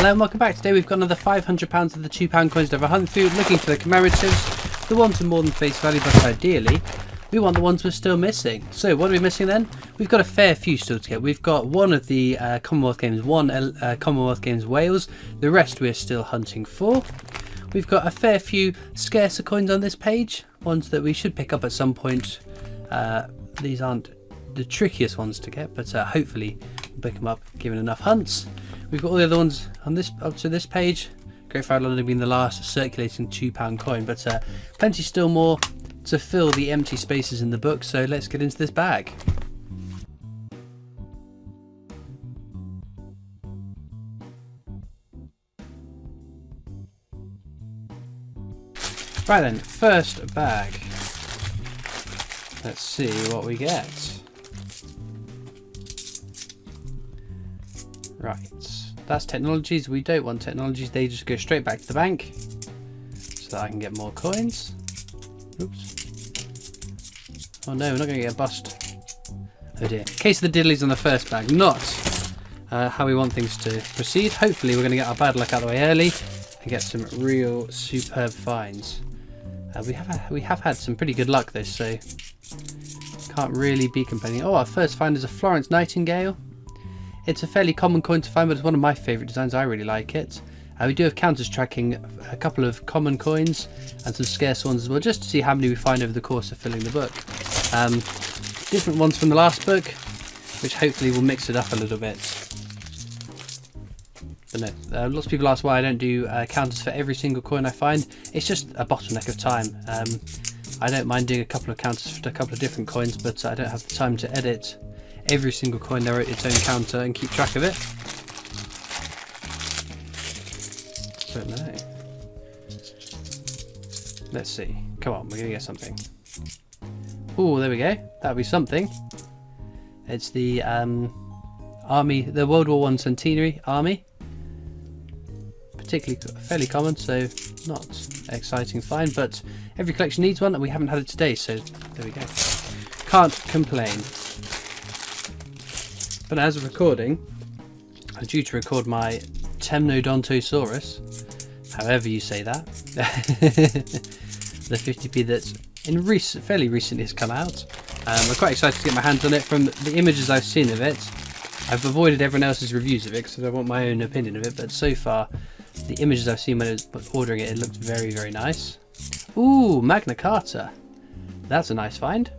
Hello and welcome back. Today we've got another £500 of the £2 coins to have a hunt through, looking for the commemoratives, the ones with more than face value, but ideally we want the ones we're still missing. So what are we missing then? We've got a fair few still to get. We've got one of the Commonwealth Games, Commonwealth Games Wales, the rest we're still hunting for. We've got a fair few scarcer coins on this page, ones that we should pick up at some point. These aren't the trickiest ones to get, but hopefully we'll pick them up given enough hunts. We've got all the other ones on this up to this page. Great Fire London being the last circulating £2 coin, but plenty still more to fill the empty spaces in the book, so let's get into this bag. Right then, first bag. Let's see what we get. Right, that's technologies. We don't want technologies, they just go straight back to the bank so that I can get more coins. Oops. Oh no, we're not going to get a bust. Oh dear. Case of the diddlies on the first bag, not how we want things to proceed. Hopefully we're going to get our bad luck out of the way early and get some real superb finds. We have had some pretty good luck though, so can't really be complaining. Oh, our first find is a Florence Nightingale. It's a fairly common coin to find, but it's one of my favourite designs. I really like it. We do have counters tracking a couple of common coins and some scarce ones as well, just to see how many we find over the course of filling the book. Different ones from the last book, which hopefully will mix it up a little bit. But no, lots of people ask why I don't do counters for every single coin I find. It's just a bottleneck of time. I don't mind doing a couple of counters for a couple of different coins, but I don't have the time to edit every single coin there at its own counter and keep track of it. Don't know. Let's see. Come on, we're gonna get something. Oh, there we go. That'll be something. It's the army, the World War I Centenary Army. Particularly fairly common, so not exciting find, but every collection needs one, and we haven't had it today, so there we go. Can't complain. But as of recording, I'm due to record my Temnodontosaurus, however you say that, the 50p that's fairly recently has come out. I'm quite excited to get my hands on it. From the images I've seen of it, I've avoided everyone else's reviews of it because I want my own opinion of it, but so far the images I've seen when I was ordering it, it looked very, very nice. Ooh, Magna Carta. That's a nice find.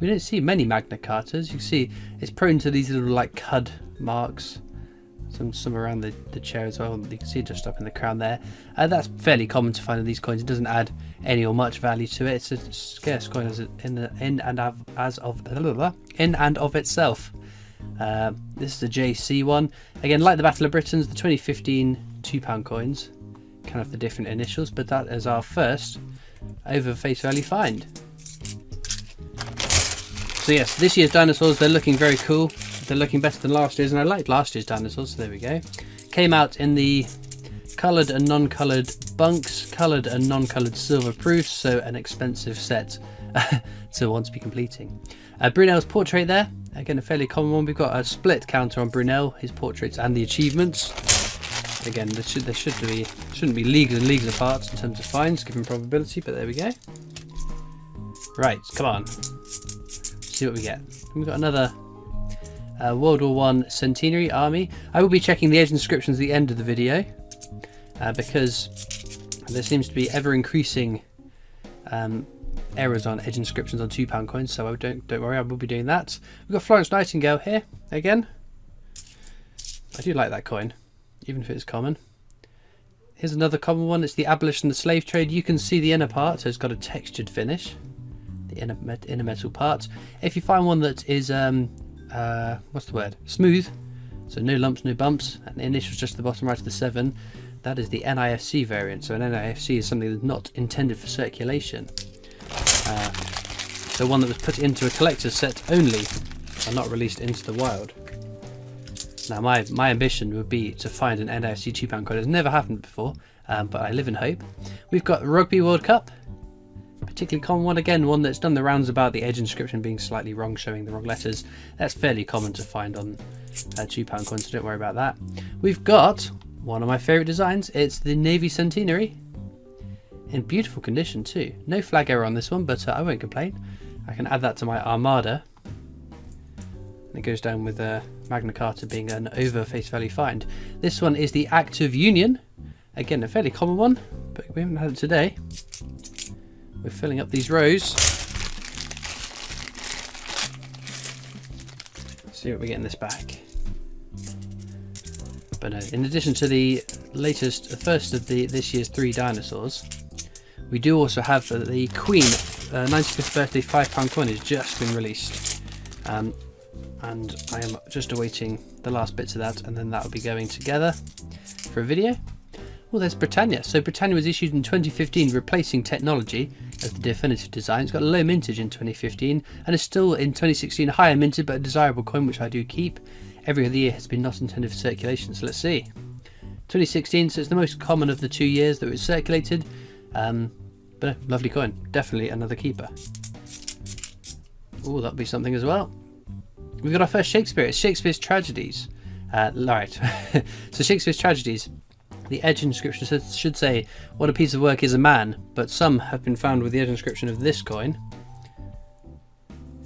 We don't see many Magna Cartas. You can see it's prone to these little like cud marks. Some around the chair as well. You can see just up in the crown there. That's fairly common to find in these coins. It doesn't add any or much value to it. It's a scarce coin in and of itself. This is a JC one. Again, like the Battle of Britons, the 2015 £2 coins. Kind of the different initials, but that is our first over face value find. So yes, this year's dinosaurs, they're looking very cool. They're looking better than last year's, and I liked last year's dinosaurs, so there we go. Came out in the coloured and non-coloured bunks, coloured and non-coloured silver proofs, so an expensive set to want to be completing. Brunel's portrait there, again a fairly common one. We've got a split counter on Brunel, his portraits and the achievements. Again, they shouldn't be leagues and leagues apart in terms of finds, given probability, but there we go. Right, come on. See what we get. We've got another World War I Centenary Army. I will be checking the edge inscriptions at the end of the video because there seems to be ever increasing errors on edge inscriptions on £2 coins, so don't worry, I will be doing that. We've got Florence Nightingale here again. I do like that coin, even if it's common. Here's another common one. It's the abolition of the slave trade. You can see the inner part, so it's got a textured finish. The inner metal part. If you find one that is what's the word? Smooth, so no lumps, no bumps, and the initials just at the bottom right of the 7, that is the NIFC variant. So an NIFC is something that's not intended for circulation. So one that was put into a collector's set only and not released into the wild. Now my ambition would be to find an NIFC £2 coin. It's never happened before, but I live in hope. We've got Rugby World Cup. Particularly common one, again one that's done the rounds about the edge inscription being slightly wrong, showing the wrong letters. That's fairly common to find on £2 coins, so don't worry about that. We've got one of my favourite designs. It's the Navy Centenary. In beautiful condition too. No flag error on this one, but I won't complain. I can add that to my Armada. And it goes down with Magna Carta being an over face value find. This one is the Act of Union. Again, a fairly common one, but we haven't had it today. We're filling up these rows. See what we get in this bag. But no, in addition to the first of this year's 3 dinosaurs, we do also have the Queen 95th birthday £5 coin has just been released. And I am just awaiting the last bits of that, and then that will be going together for a video. Well, there's Britannia. So Britannia was issued in 2015, replacing technology as the definitive design. It's got a low mintage in 2015 and is still in 2016 higher minted, but a desirable coin, which I do keep. Every other year has been not intended for circulation, so let's see. 2016, so it's the most common of the 2 years that it was circulated. But a lovely coin, definitely another keeper. Oh, that'll be something as well. We've got our first Shakespeare. It's Shakespeare's Tragedies. Right, so Shakespeare's Tragedies. The edge inscription should say, "What a piece of work is a man," but some have been found with the edge inscription of this coin,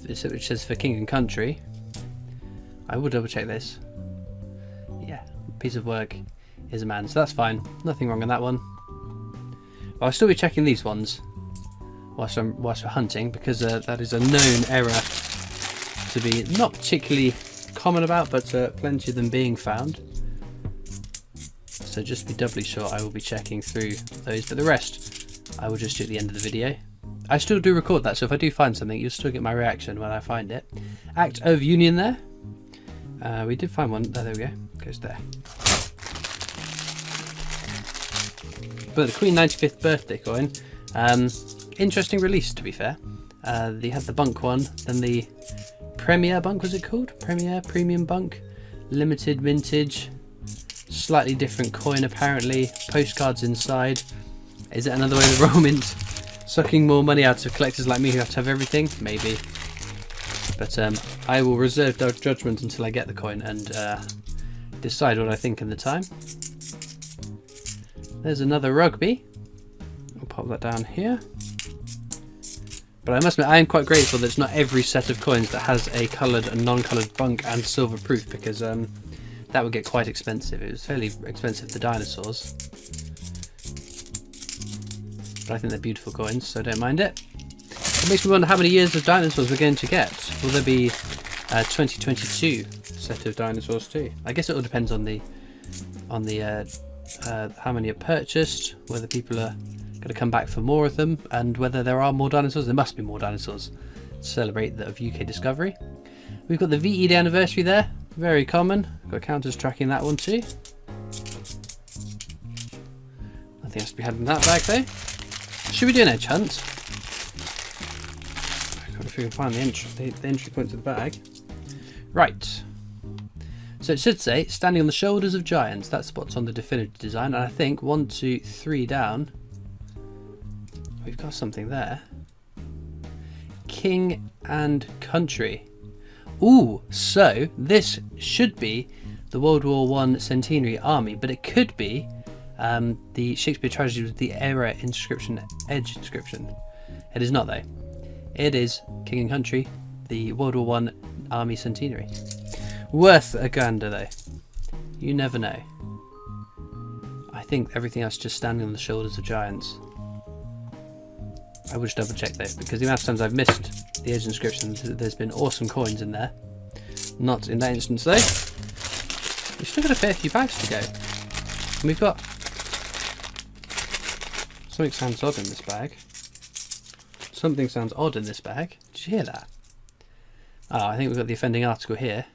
which says "For King and Country." I will double check this. Yeah, piece of work is a man, so that's fine. Nothing wrong on that one. But I'll still be checking these ones whilst we're hunting, because that is a known error to be not particularly common about, but plenty of them being found. So just to be doubly sure, I will be checking through those, but the rest I will just do at the end of the video. I still do record that, so if I do find something, you'll still get my reaction when I find it. Act of Union there. We did find one. There we go. Goes there. But the Queen 95th birthday coin. Interesting release, to be fair. They had the bunk one, then the Premier bunk, was it called? Premium bunk. Limited vintage. Slightly different coin apparently. Postcards inside. Is it another way the Royal Mint sucking more money out of collectors like me who have to have everything? Maybe. But I will reserve judgment until I get the coin and decide what I think in the time. There's another rugby. I'll pop that down here. But I must admit, I am quite grateful that it's not every set of coins that has a coloured and non-coloured bunk and silver proof, because that would get quite expensive. It was fairly expensive for dinosaurs. But I think they're beautiful coins, so I don't mind it. It makes me wonder how many years of dinosaurs we're going to get. Will there be a 2022 set of dinosaurs too? I guess it all depends on the how many are purchased, whether people are going to come back for more of them, and whether there are more dinosaurs. There must be more dinosaurs to celebrate the UK discovery. We've got the VE Day anniversary there, very common. Got counters tracking that one too. Nothing else to be had in that bag though. Should we do an edge hunt? If we can find the entry point to the bag. Right. So it should say, standing on the shoulders of giants. That's what's on the definitive design. And I think 1, 2, 3 down, we've got something there. King and Country. Ooh, so this should be the World War I Centenary Army, but it could be the Shakespeare Tragedy with the era inscription, edge inscription. It is not though. It is King and Country, the World War I Army Centenary. Worth a gander though. You never know. I think everything else just standing on the shoulders of giants. I will just double check though, because the amount of times I've missed the edge inscription, there's been awesome coins in there. Not in that instance though. We've still got a fair few bags to go. And we've got... Something sounds odd in this bag. Something sounds odd in this bag. Did you hear that? Oh, I think we've got the offending article here.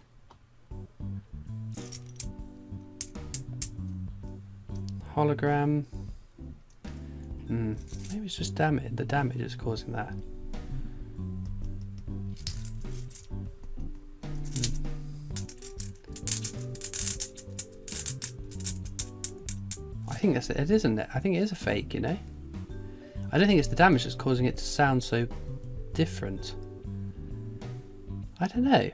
Hologram. Maybe it's just damage. The damage is causing that. I think that's it, isn't it? I think it is a fake, you know? I don't think it's the damage that's causing it to sound so different. I don't know.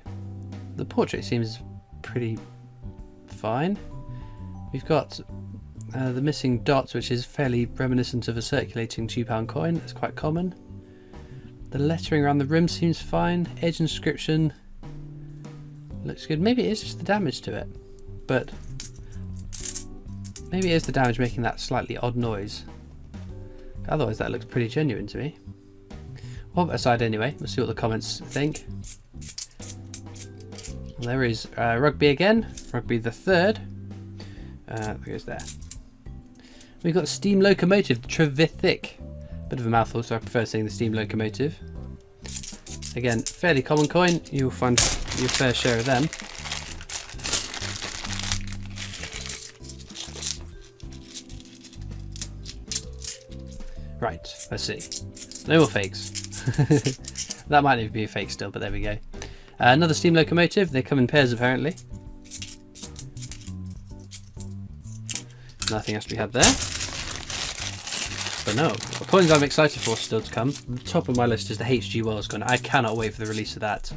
The portrait seems pretty fine. We've got the missing dots, which is fairly reminiscent of a circulating £2 coin. That's quite common. The lettering around the rim seems fine. Edge inscription looks good. Maybe it is just the damage to it, but maybe it is the damage making that slightly odd noise. Otherwise that looks pretty genuine to me. We'll put it aside anyway. We'll see what the comments think. There is Rugby again. Rugby the third. There goes there. We've got Steam Locomotive Trevithick. Bit of a mouthful, so I prefer saying the Steam Locomotive. Again, fairly common coin. You'll find your fair share of them. Right, let's see. No more fakes. That might even be a fake still, but there we go. Another Steam Locomotive. They come in pairs apparently. Nothing else to be had there. But no, the coins I'm excited for still to come. The top of my list is the HG Wells coin. I cannot wait for the release of that.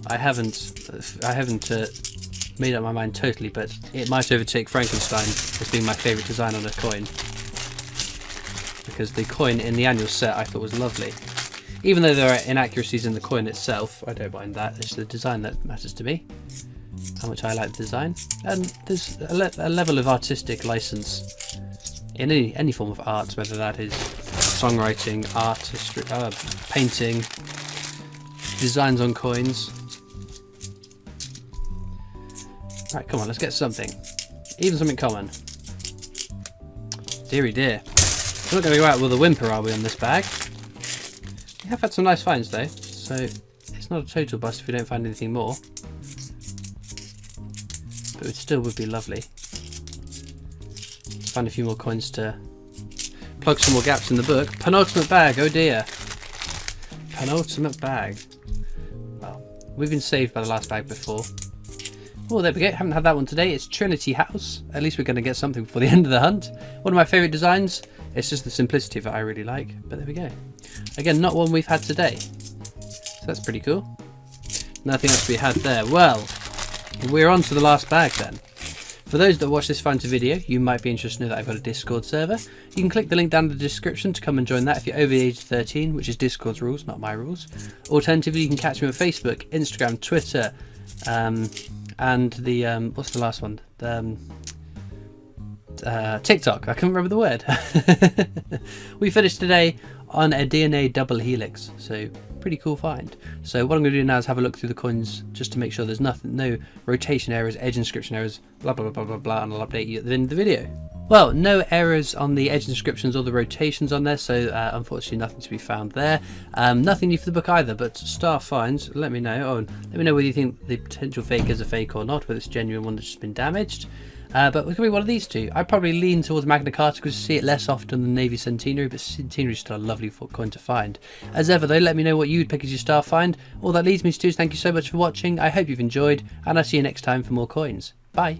I haven't made up my mind totally, but it might overtake Frankenstein as being my favourite design on a coin. Because the coin in the annual set I thought was lovely. Even though there are inaccuracies in the coin itself, I don't mind that. It's the design that matters to me. How much I like the design. And there's a level of artistic license in any form of art, whether that is songwriting, artistry, painting, designs on coins. Right, come on, let's get something. Even something common. Deary dear. We're not going to go out with a whimper, are we, on this bag? We have had some nice finds though, so it's not a total bust if we don't find anything more. But it still would be lovely to find a few more coins to plug some more gaps in the book. Penultimate bag, oh dear. Penultimate bag. Well, we've been saved by the last bag before. Oh, there we go. Haven't had that one today. It's Trinity House. At least we're going to get something before the end of the hunt. One of my favourite designs. It's just the simplicity of it I really like. But there we go. Again, not one we've had today. So that's pretty cool. Nothing else to be had there. Well, we're on to the last bag then. For those that watch this Finder video, you might be interested to know that I've got a Discord server. You can click the link down in the description to come and join that if you're over the age of 13, which is Discord's rules, not my rules. Alternatively, you can catch me on Facebook, Instagram, Twitter, and the what's the last one? TikTok. I can't remember the word. We finished today on a DNA double helix, so pretty cool find. So what I'm going to do now is have a look through the coins just to make sure there's no rotation errors, edge inscription errors, blah blah blah blah blah, and I'll update you at the end of the video. Well, no errors on the edge inscriptions or the rotations on there, so unfortunately nothing to be found there. Nothing new for the book either, but staff finds, let me know. Oh, let me know whether you think the potential fake is a fake or not, whether it's a genuine one that's just been damaged. But it could be one of these two. I'd probably lean towards Magna Carta because you see it less often than Navy Centenary, but Centenary is still a lovely coin to find. As ever though, let me know what you'd pick as your star find. All that leads me to do is thank you so much for watching. I hope you've enjoyed, and I'll see you next time for more coins. Bye!